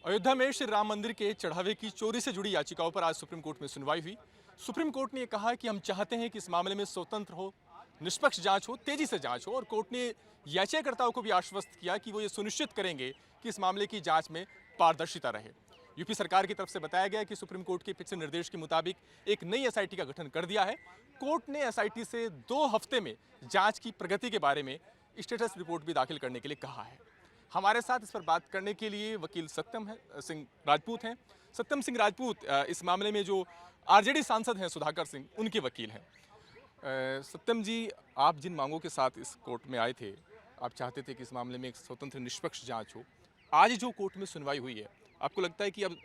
अयोध्या में श्री राम मंदिर के चढ़ावे की चोरी से जुड़ी याचिकाओं पर आज सुप्रीम कोर्ट में सुनवाई हुई। सुप्रीम कोर्ट ने कहा कि हम चाहते हैं कि इस मामले में स्वतंत्र हो, निष्पक्ष जांच हो, तेजी से जांच हो और कोर्ट ने याचिकाकर्ताओं को भी आश्वस्त किया कि वो ये सुनिश्चित करेंगे कि इस मामले की जांच में पारदर्शिता रहे। यूपी सरकार की तरफ से बताया गया कि सुप्रीम कोर्ट के पिछले निर्देश के मुताबिक एक नई एसआईटी का गठन कर दिया है। कोर्ट ने एसआईटी से 2 हफ्ते में जांच की प्रगति के बारे में स्टेटस रिपोर्ट भी दाखिल करने के लिए कहा है। हमारे साथ इस पर बात करने के लिए वकील सत्यम सिंह राजपूत हैं। सत्यम सिंह राजपूत इस मामले में जो आरजेडी सांसद हैं सुधाकर सिंह, उनके वकील हैं। सत्यम जी, आप जिन मांगों के साथ इस कोर्ट में आए थे, आप चाहते थे कि इस मामले में एक स्वतंत्र निष्पक्ष जांच हो। आज जो कोर्ट में सुनवाई हुई है, आपको लगता है कि अब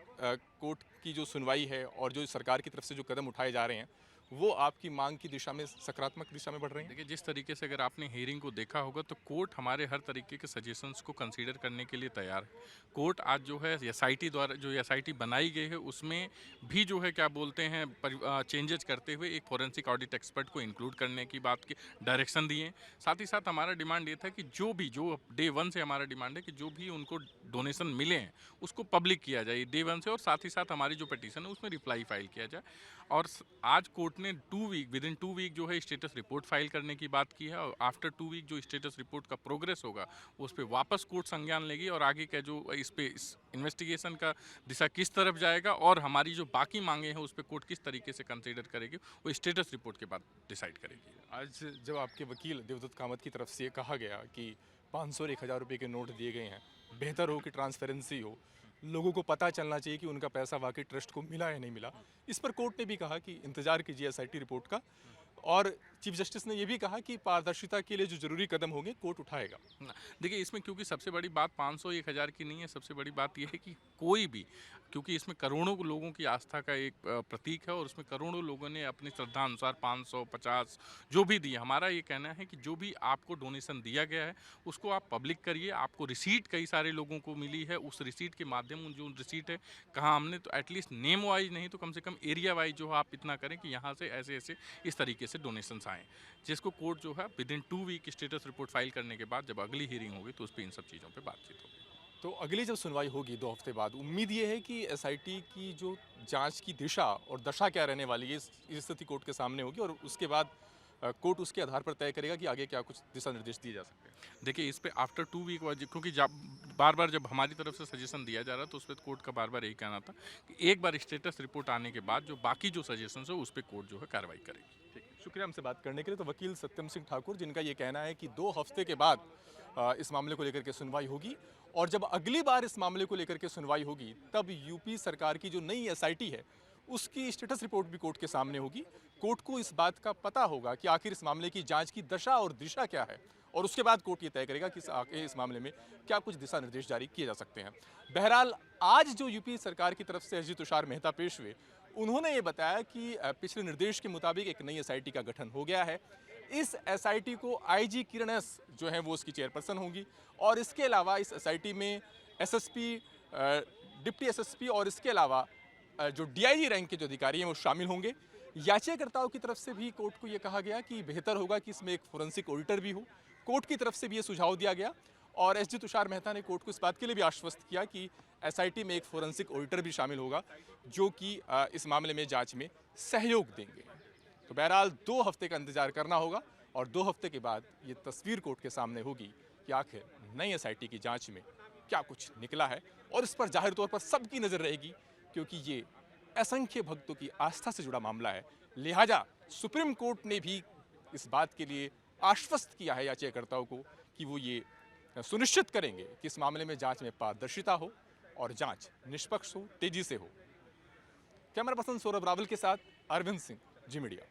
कोर्ट की जो सुनवाई है और जो सरकार की तरफ से जो कदम उठाए जा रहे हैं, वो आपकी मांग की दिशा में सकारात्मक दिशा में बढ़ रहे हैं? देखिए, जिस तरीके से अगर आपने हियरिंग को देखा होगा तो कोर्ट हमारे हर तरीके के सजेशंस को कंसीडर करने के लिए तैयार है। कोर्ट आज जो है एसआईटी द्वारा जो एसआईटी बनाई गई है उसमें भी जो है क्या बोलते हैं चेंजेस करते हुए एक फोरेंसिक ऑडिट एक्सपर्ट को इंक्लूड करने की बात की डायरेक्शन दिए। साथ ही साथ हमारा डिमांड ये था कि जो डे 1 से हमारा डिमांड है कि जो भी उनको डोनेशन मिले हैं उसको पब्लिक किया जाए डे 1 से, और साथ ही साथ हमारी जो पिटीशन है उसमें रिप्लाई फाइल किया जाए। और आज कोर्ट ने विद इन 2 वीक जो है स्टेटस रिपोर्ट फाइल करने की बात की है, और आफ्टर 2 वीक जो स्टेटस रिपोर्ट का प्रोग्रेस होगा उस पर वापस कोर्ट संज्ञान लेगी और आगे का जो इस इन्वेस्टिगेशन का दिशा किस तरफ जाएगा और हमारी जो बाकी मांगे हैं उस पर कोर्ट किस तरीके से कंसीडर करेगी वो स्टेटस रिपोर्ट के बाद डिसाइड करेगी। आज जब आपके वकील देवदत्त कामत की तरफ से ये कहा गया कि 500 और 1000 रुपये के नोट दिए गए हैं, बेहतर हो कि ट्रांसपेरेंसी हो, लोगों को पता चलना चाहिए कि उनका पैसा वाकई ट्रस्ट को मिला या नहीं मिला। इस पर कोर्ट ने भी कहा कि इंतजार कीजिए एसआईटी रिपोर्ट का, और चीफ जस्टिस ने यह भी कहा कि पारदर्शिता के लिए जो जरूरी कदम होंगे कोर्ट उठाएगा। देखिए, इसमें क्योंकि सबसे बड़ी बात 500-1000 की नहीं है, सबसे बड़ी बात यह है कि कोई भी, क्योंकि इसमें करोड़ों लोगों की आस्था का एक प्रतीक है और उसमें करोड़ों लोगों ने अपनी श्रद्धा अनुसार 500-50 जो भी दिए। हमारा ये कहना है कि जो भी आपको डोनेशन दिया गया है उसको आप पब्लिक करिए। आपको रिसीट कई सारे लोगों को मिली है, उस रिसीट के माध्यम जो रिसीट है कहाँ हमने तो एटलीस्ट नेम वाइज नहीं तो कम से कम एरिया वाइज जो आप इतना करें कि यहाँ से ऐसे ऐसे इस तरीके से डोनेशंस आएँ, जिसको कोर्ट जो है within 2 week status report file करने के बाद जब अगली हियरिंग होगी तो उस पर इन सब चीज़ों पे बातचीत होगी। तो अगली जब सुनवाई होगी 2 हफ्ते बाद, उम्मीद ये है कि एसआईटी की जो जांच की दिशा और दशा क्या रहने वाली है, इस स्थिति कोर्ट के सामने होगी और उसके बाद कोर्ट उसके आधार पर तय करेगा कि आगे क्या कुछ दिशा निर्देश दिए जा सकते हैं। देखिए, इस पे आफ्टर 2 वीक क्योंकि जब बार-बार जब हमारी तरफ से सजेशन दिया जा रहा तो उस पे कोर्ट का बार-बार यही कहना था कि एक बार स्टेटस रिपोर्ट आने के बाद जो बाकी जो सजेशंस है उस पे कोर्ट जो है कार्रवाई करेगी। ठीक है, शुक्रिया हमसे बात करने के लिए। तो वकील सत्यम सिंह ठाकुर, जिनका ये कहना है कि 2 हफ्ते के बाद इस मामले को लेकर के सुनवाई होगी, और जब अगली बार इस मामले को लेकर के सुनवाई होगी तब यूपी सरकार की जो नई एसआईटी है उसकी स्टेटस रिपोर्ट भी कोर्ट के सामने होगी। कोर्ट को इस बात का पता होगा कि आखिर इस मामले की जांच की दशा और दिशा क्या है, और उसके बाद कोर्ट ये तय करेगा कि इस मामले में क्या कुछ दिशा निर्देश जारी किए जा सकते हैं। बहरहाल, आज जो यूपी सरकार की तरफ से एसजी तुषार मेहता पेश हुए, उन्होंने ये बताया कि पिछले निर्देश के मुताबिक एक नई एसआईटी का गठन हो गया है। इस एसआईटी को आईजी किरण एस जो है वो उसकी चेयरपर्सन होंगी, और इसके अलावा इस एसआईटी में एसएसपी, डिप्टी एसएसपी और इसके अलावा जो डीआईजी रैंक के जो अधिकारी हैं वो शामिल होंगे। याचिकाकर्ताओं की तरफ से भी कोर्ट को ये कहा गया कि बेहतर होगा कि इसमें एक फोरेंसिक ऑडिटर भी हो। कोर्ट की तरफ से भी ये सुझाव दिया गया, और एसजी तुषार मेहता ने कोर्ट को इस बात के लिए भी आश्वस्त किया कि एसआईटी में एक फोरेंसिक ऑडिटर भी शामिल होगा जो कि इस मामले में जांच में सहयोग देंगे। तो बहरहाल 2 हफ्ते का इंतजार करना होगा, और 2 हफ्ते के बाद ये तस्वीर कोर्ट के सामने होगी कि आखिर नई एसआईटी की जांच में क्या कुछ निकला है, और इस पर जाहिर तौर पर सबकी नज़र रहेगी, क्योंकि ये असंख्य भक्तों की आस्था से जुड़ा मामला है। लिहाजा सुप्रीम कोर्ट ने भी इस बात के लिए आश्वस्त किया है याचिकाकर्ताओं को कि वो ये सुनिश्चित करेंगे कि इस मामले में जांच में पारदर्शिता हो और जांच निष्पक्ष हो, तेजी से हो। कैमरा पर्सन सौरभ रावल के साथ अरविंद सिंह, जी मीडिया।